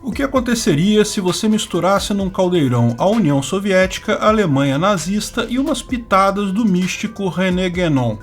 O que aconteceria se você misturasse num caldeirão a União Soviética, a Alemanha nazista e umas pitadas do místico René Guénon?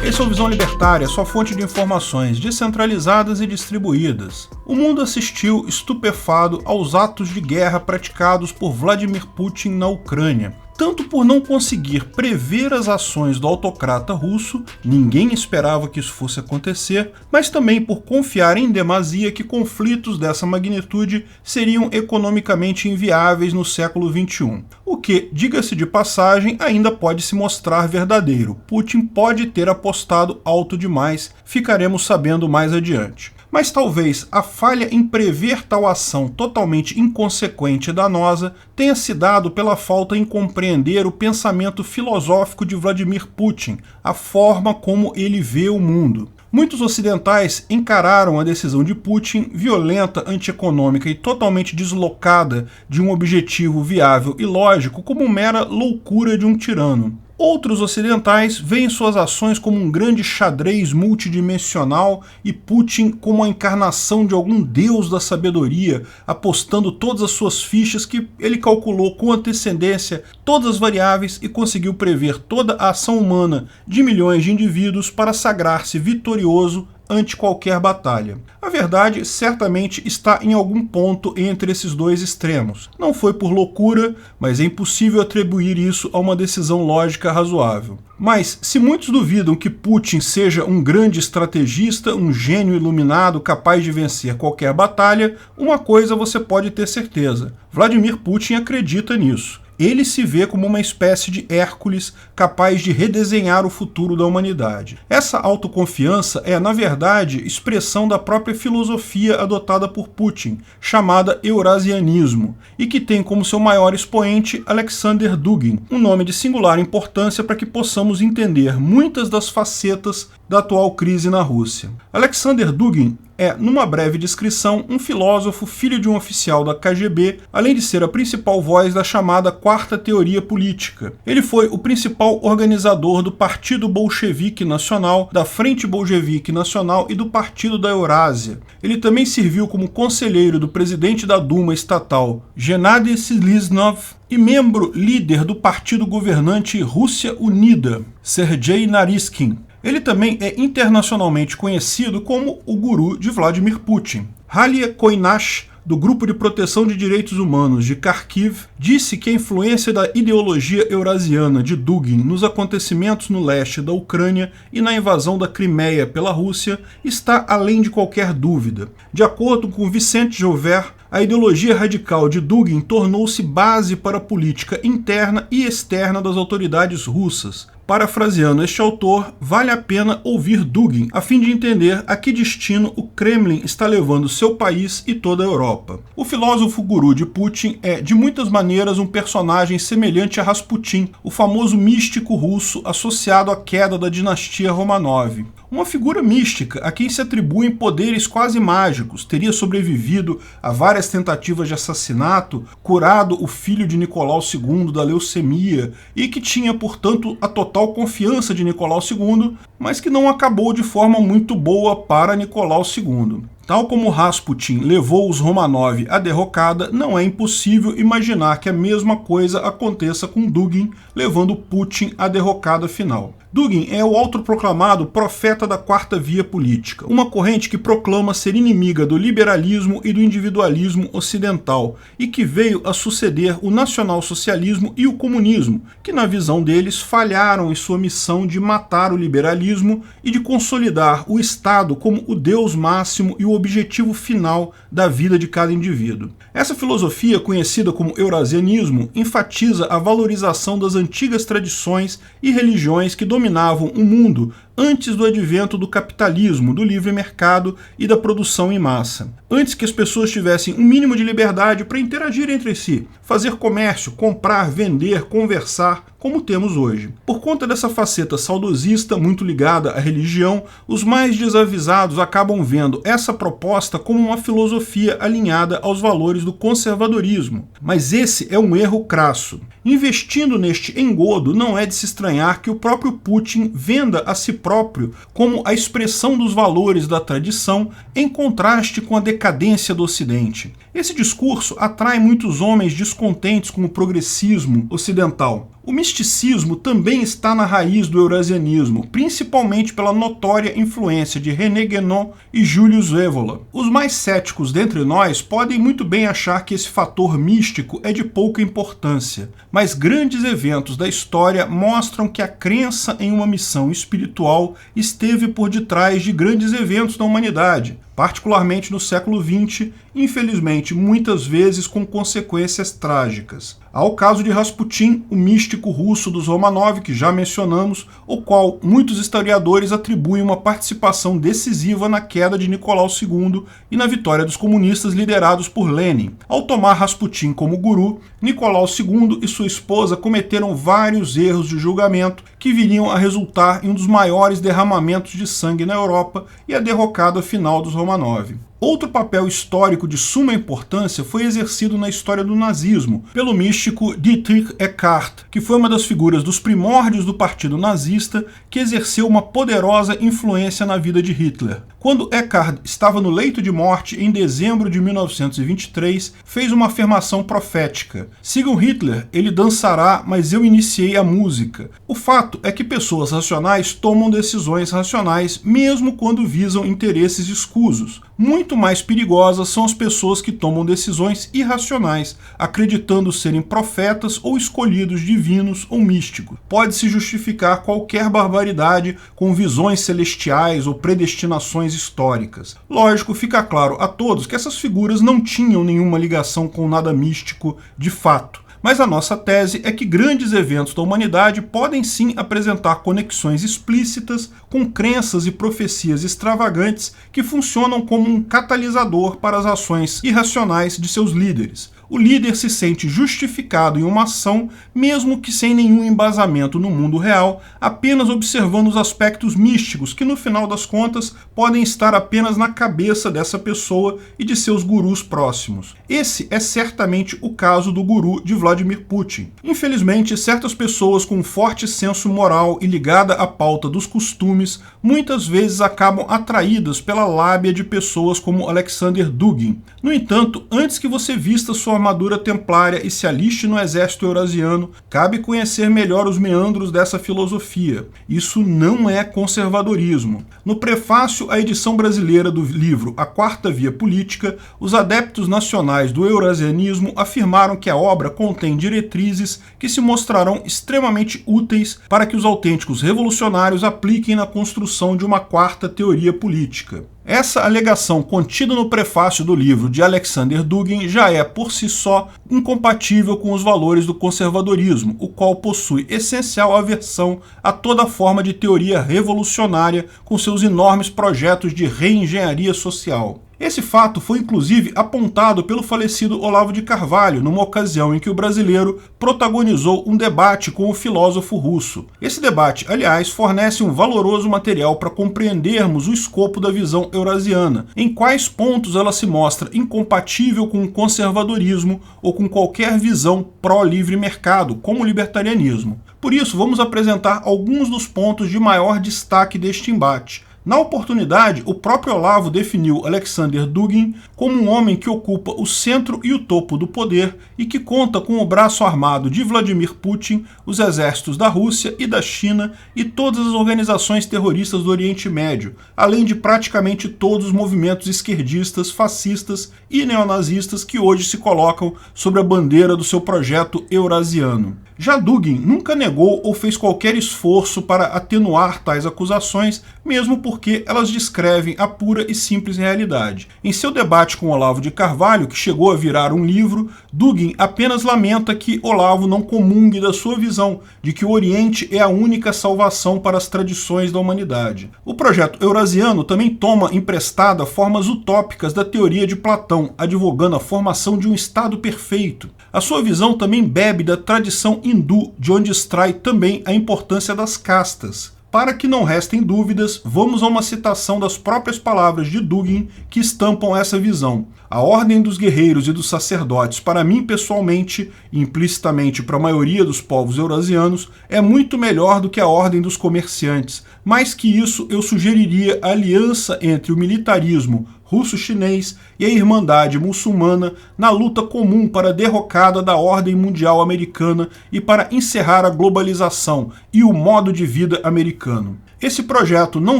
Esse é o Visão Libertária, sua fonte de informações descentralizadas e distribuídas. O mundo assistiu estupefado aos atos de guerra praticados por Vladimir Putin na Ucrânia. Tanto por não conseguir prever as ações do autocrata russo, ninguém esperava que isso fosse acontecer, mas também por confiar em demasia que conflitos dessa magnitude seriam economicamente inviáveis no século XXI. O que, diga-se de passagem, ainda pode se mostrar verdadeiro. Putin pode ter apostado alto demais, ficaremos sabendo mais adiante. Mas talvez a falha em prever tal ação totalmente inconsequente e danosa tenha se dado pela falta em compreender o pensamento filosófico de Vladimir Putin, a forma como ele vê o mundo. Muitos ocidentais encararam a decisão de Putin, violenta, antieconômica e totalmente deslocada de um objetivo viável e lógico, como mera loucura de um tirano. Outros ocidentais veem suas ações como um grande xadrez multidimensional e Putin como a encarnação de algum deus da sabedoria, apostando todas as suas fichas que ele calculou com antecedência todas as variáveis e conseguiu prever toda a ação humana de milhões de indivíduos para sagrar-se vitorioso ante qualquer batalha. A verdade certamente está em algum ponto entre esses dois extremos. Não foi por loucura, mas é impossível atribuir isso a uma decisão lógica razoável. Mas, se muitos duvidam que Putin seja um grande estrategista, um gênio iluminado capaz de vencer qualquer batalha, uma coisa você pode ter certeza: Vladimir Putin acredita nisso. Ele se vê como uma espécie de Hércules capaz de redesenhar o futuro da humanidade. Essa autoconfiança é, na verdade, expressão da própria filosofia adotada por Putin, chamada Eurasianismo, e que tem como seu maior expoente Alexander Dugin, um nome de singular importância para que possamos entender muitas das facetas da atual crise na Rússia. Alexander Dugin é, numa breve descrição, um filósofo filho de um oficial da KGB, além de ser a principal voz da chamada Quarta Teoria Política. Ele foi o principal organizador do Partido Bolchevique Nacional, da Frente Bolchevique Nacional e do Partido da Eurásia. Ele também serviu como conselheiro do presidente da Duma estatal, Gennady Siliznov, e membro líder do partido governante Rússia Unida, Sergei Naryshkin. Ele também é internacionalmente conhecido como o guru de Vladimir Putin. Halia Koinash, do Grupo de Proteção de Direitos Humanos de Kharkiv, disse que a influência da ideologia eurasiana de Dugin nos acontecimentos no leste da Ucrânia e na invasão da Crimeia pela Rússia está além de qualquer dúvida. De acordo com Vicente Joubert, a ideologia radical de Dugin tornou-se base para a política interna e externa das autoridades russas. Parafraseando este autor, vale a pena ouvir Dugin a fim de entender a que destino o Kremlin está levando seu país e toda a Europa. O filósofo guru de Putin é, de muitas maneiras, um personagem semelhante a Rasputin, o famoso místico russo associado à queda da dinastia Romanov. Uma figura mística a quem se atribuem poderes quase mágicos, teria sobrevivido a várias tentativas de assassinato, curado o filho de Nicolau II da leucemia e que tinha, portanto, a total confiança de Nicolau II, mas que não acabou de forma muito boa para Nicolau II. Tal como Rasputin levou os Romanov à derrocada, não é impossível imaginar que a mesma coisa aconteça com Dugin, levando Putin à derrocada final. Dugin é o autoproclamado profeta da quarta via política, uma corrente que proclama ser inimiga do liberalismo e do individualismo ocidental, e que veio a suceder o nacionalsocialismo e o comunismo, que na visão deles falharam em sua missão de matar o liberalismo e de consolidar o Estado como o Deus máximo e o objetivo final da vida de cada indivíduo. Essa filosofia, conhecida como Eurasianismo, enfatiza a valorização das antigas tradições e religiões que dominavam o mundo antes do advento do capitalismo, do livre mercado e da produção em massa. Antes que as pessoas tivessem um mínimo de liberdade para interagir entre si, fazer comércio, comprar, vender, conversar, como temos hoje. Por conta dessa faceta saudosista muito ligada à religião, os mais desavisados acabam vendo essa proposta como uma filosofia alinhada aos valores do conservadorismo. Mas esse é um erro crasso. Investindo neste engodo, não é de se estranhar que o próprio Putin venda a si próprio como a expressão dos valores da tradição em contraste com a decadência do Ocidente. Esse discurso atrai muitos homens descontentes com o progressismo ocidental. O misticismo também está na raiz do eurasianismo, principalmente pela notória influência de René Guénon e Julius Evola. Os mais céticos dentre nós podem muito bem achar que esse fator místico é de pouca importância, mas grandes eventos da história mostram que a crença em uma missão espiritual esteve por detrás de grandes eventos da humanidade, particularmente no século XX, infelizmente muitas vezes com consequências trágicas. Há o caso de Rasputin, o místico russo dos Romanov, que já mencionamos, o qual muitos historiadores atribuem uma participação decisiva na queda de Nicolau II e na vitória dos comunistas liderados por Lenin. Ao tomar Rasputin como guru, Nicolau II e sua esposa cometeram vários erros de julgamento que viriam a resultar em um dos maiores derramamentos de sangue na Europa e a derrocada final dos Romanov. Outro papel histórico de suma importância foi exercido na história do nazismo pelo místico Dietrich Eckart, que foi uma das figuras dos primórdios do partido nazista que exerceu uma poderosa influência na vida de Hitler. Quando Eckart estava no leito de morte em dezembro de 1923, fez uma afirmação profética: "Sigam Hitler, ele dançará, mas eu iniciei a música." O fato é que pessoas racionais tomam decisões racionais mesmo quando visam interesses escusos. Muito mais perigosas são as pessoas que tomam decisões irracionais, acreditando serem profetas ou escolhidos divinos ou místicos. Pode-se justificar qualquer barbaridade com visões celestiais ou predestinações históricas. Lógico, fica claro a todos que essas figuras não tinham nenhuma ligação com nada místico de fato. Mas a nossa tese é que grandes eventos da humanidade podem sim apresentar conexões explícitas com crenças e profecias extravagantes que funcionam como um catalisador para as ações irracionais de seus líderes. O líder se sente justificado em uma ação, mesmo que sem nenhum embasamento no mundo real, apenas observando os aspectos místicos que, no final das contas, podem estar apenas na cabeça dessa pessoa e de seus gurus próximos. Esse é certamente o caso do guru de Vladimir Putin. Infelizmente, certas pessoas com um forte senso moral e ligada à pauta dos costumes, muitas vezes acabam atraídas pela lábia de pessoas como Alexander Dugin. No entanto, antes que você vista sua armadura templária e se aliste no exército eurasiano, cabe conhecer melhor os meandros dessa filosofia. Isso não é conservadorismo. No prefácio à edição brasileira do livro A Quarta Via Política, os adeptos nacionais do eurasianismo afirmaram que a obra contém diretrizes que se mostrarão extremamente úteis para que os autênticos revolucionários apliquem na construção de uma quarta teoria política. Essa alegação contida no prefácio do livro de Alexander Dugin já é, por si só, incompatível com os valores do conservadorismo, o qual possui essencial aversão a toda forma de teoria revolucionária com seus enormes projetos de reengenharia social. Esse fato foi inclusive apontado pelo falecido Olavo de Carvalho numa ocasião em que o brasileiro protagonizou um debate com o filósofo russo. Esse debate, aliás, fornece um valoroso material para compreendermos o escopo da visão eurasiana, em quais pontos ela se mostra incompatível com o conservadorismo ou com qualquer visão pró-livre mercado, como o libertarianismo. Por isso, vamos apresentar alguns dos pontos de maior destaque deste embate. Na oportunidade, o próprio Olavo definiu Alexander Dugin como um homem que ocupa o centro e o topo do poder e que conta com o braço armado de Vladimir Putin, os exércitos da Rússia e da China e todas as organizações terroristas do Oriente Médio, além de praticamente todos os movimentos esquerdistas, fascistas e neonazistas que hoje se colocam sob a bandeira do seu projeto eurasiano. Já Dugin nunca negou ou fez qualquer esforço para atenuar tais acusações, mesmo porque elas descrevem a pura e simples realidade. Em seu debate com Olavo de Carvalho, que chegou a virar um livro, Dugin apenas lamenta que Olavo não comungue da sua visão de que o Oriente é a única salvação para as tradições da humanidade. O projeto eurasiano também toma emprestada formas utópicas da teoria de Platão, advogando a formação de um Estado perfeito. A sua visão também bebe da tradição hindu, de onde extrai também a importância das castas. Para que não restem dúvidas, vamos a uma citação das próprias palavras de Dugin que estampam essa visão. A ordem dos guerreiros e dos sacerdotes, para mim pessoalmente, e implicitamente para a maioria dos povos eurasianos, é muito melhor do que a ordem dos comerciantes. Mais que isso, eu sugeriria a aliança entre o militarismo russo-chinês e a Irmandade muçulmana na luta comum para a derrocada da ordem mundial americana e para encerrar a globalização e o modo de vida americano. Esse projeto não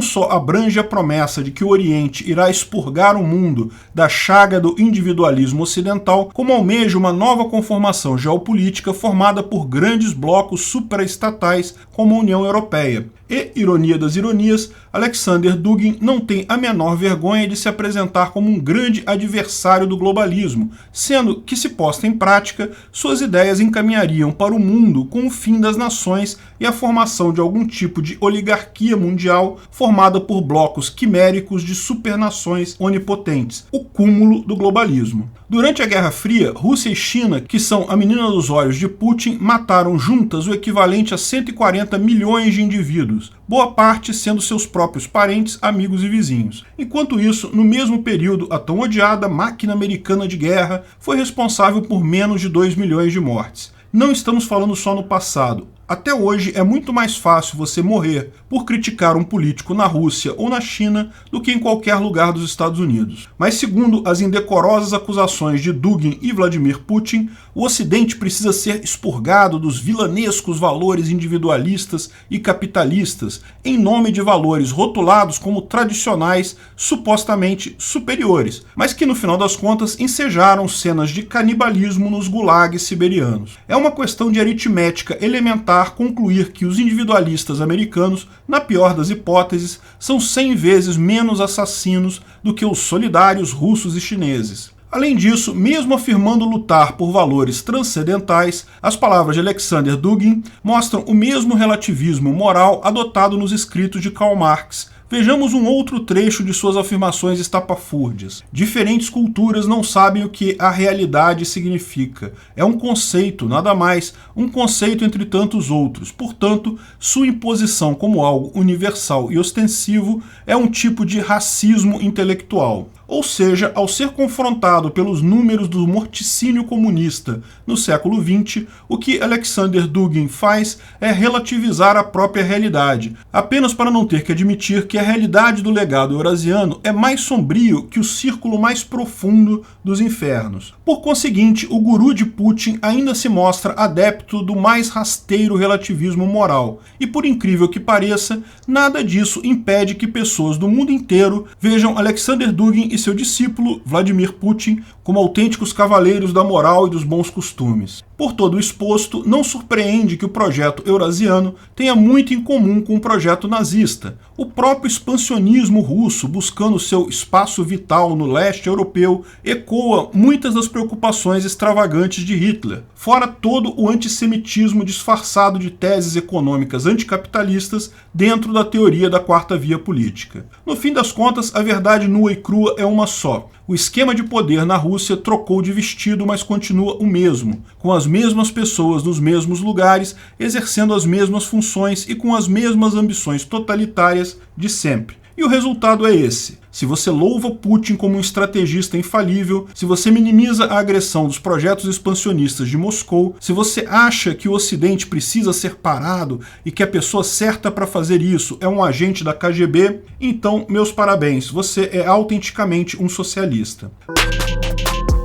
só abrange a promessa de que o Oriente irá expurgar o mundo da chaga do individualismo ocidental, como almeja uma nova conformação geopolítica formada por grandes blocos supraestatais como a União Europeia. E, ironia das ironias, Alexander Dugin não tem a menor vergonha de se apresentar como um grande adversário do globalismo, sendo que, se posta em prática, suas ideias encaminhariam para o mundo com o fim das nações e a formação de algum tipo de oligarquia mundial formada por blocos quiméricos de supernações onipotentes, o cúmulo do globalismo. Durante a Guerra Fria, Rússia e China, que são a menina dos olhos de Putin, mataram juntas o equivalente a 140 milhões de indivíduos, boa parte sendo seus próprios parentes, amigos e vizinhos. Enquanto isso, no mesmo período, a tão odiada máquina americana de guerra foi responsável por menos de 2 milhões de mortes. Não estamos falando só no passado. Até hoje é muito mais fácil você morrer por criticar um político na Rússia ou na China do que em qualquer lugar dos Estados Unidos. Mas segundo as indecorosas acusações de Dugin e Vladimir Putin, o Ocidente precisa ser expurgado dos vilanescos valores individualistas e capitalistas em nome de valores rotulados como tradicionais, supostamente superiores, mas que no final das contas ensejaram cenas de canibalismo nos gulags siberianos. É uma questão de aritmética elementar concluir que os individualistas americanos, na pior das hipóteses, são 100 vezes menos assassinos do que os solidários russos e chineses. Além disso, mesmo afirmando lutar por valores transcendentais, as palavras de Alexander Dugin mostram o mesmo relativismo moral adotado nos escritos de Karl Marx. Vejamos um outro trecho de suas afirmações estapafúrdias. Diferentes culturas não sabem o que a realidade significa. É um conceito, nada mais, um conceito entre tantos outros. Portanto, sua imposição como algo universal e ostensivo é um tipo de racismo intelectual. Ou seja, ao ser confrontado pelos números do morticínio comunista no século XX, o que Alexander Dugin faz é relativizar a própria realidade, apenas para não ter que admitir que a realidade do legado eurasiano é mais sombrio que o círculo mais profundo dos infernos. Por conseguinte, o guru de Putin ainda se mostra adepto do mais rasteiro relativismo moral, e por incrível que pareça, nada disso impede que pessoas do mundo inteiro vejam Alexander Dugin e seu discípulo, Vladimir Putin, como autênticos cavaleiros da moral e dos bons costumes. Por todo o exposto, não surpreende que o projeto eurasiano tenha muito em comum com o projeto nazista. O próprio expansionismo russo, buscando seu espaço vital no leste europeu, ecoa muitas das preocupações extravagantes de Hitler, fora todo o antissemitismo disfarçado de teses econômicas anticapitalistas dentro da teoria da quarta via política. No fim das contas, a verdade nua e crua é uma só. O esquema de poder na Rússia trocou de vestido, mas continua o mesmo, com as mesmas pessoas nos mesmos lugares, exercendo as mesmas funções e com as mesmas ambições totalitárias de sempre. E o resultado é esse. Se você louva Putin como um estrategista infalível, se você minimiza a agressão dos projetos expansionistas de Moscou, se você acha que o Ocidente precisa ser parado e que a pessoa certa para fazer isso é um agente da KGB, então, meus parabéns, você é autenticamente um socialista.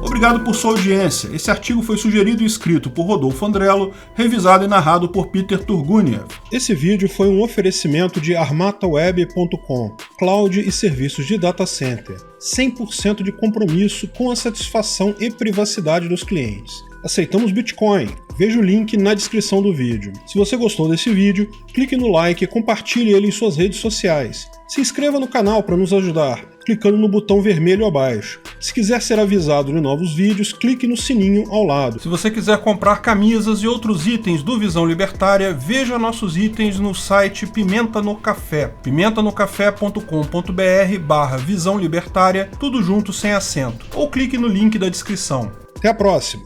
Obrigado por sua audiência. Esse artigo foi sugerido e escrito por Rodolfo Andrello, revisado e narrado por Peter Turguniev. Esse vídeo foi um oferecimento de armataweb.com, cloud e serviços de data center. 100% de compromisso com a satisfação e privacidade dos clientes. Aceitamos Bitcoin. Veja o link na descrição do vídeo. Se você gostou desse vídeo, clique no like e compartilhe ele em suas redes sociais. Se inscreva no canal para nos ajudar, clicando no botão vermelho abaixo. Se quiser ser avisado de novos vídeos, clique no sininho ao lado. Se você quiser comprar camisas e outros itens do Visão Libertária, veja nossos itens no site Pimenta no Café, pimentanocafé.com.br/Visão Libertária, tudo junto sem acento, ou clique no link da descrição. Até a próxima!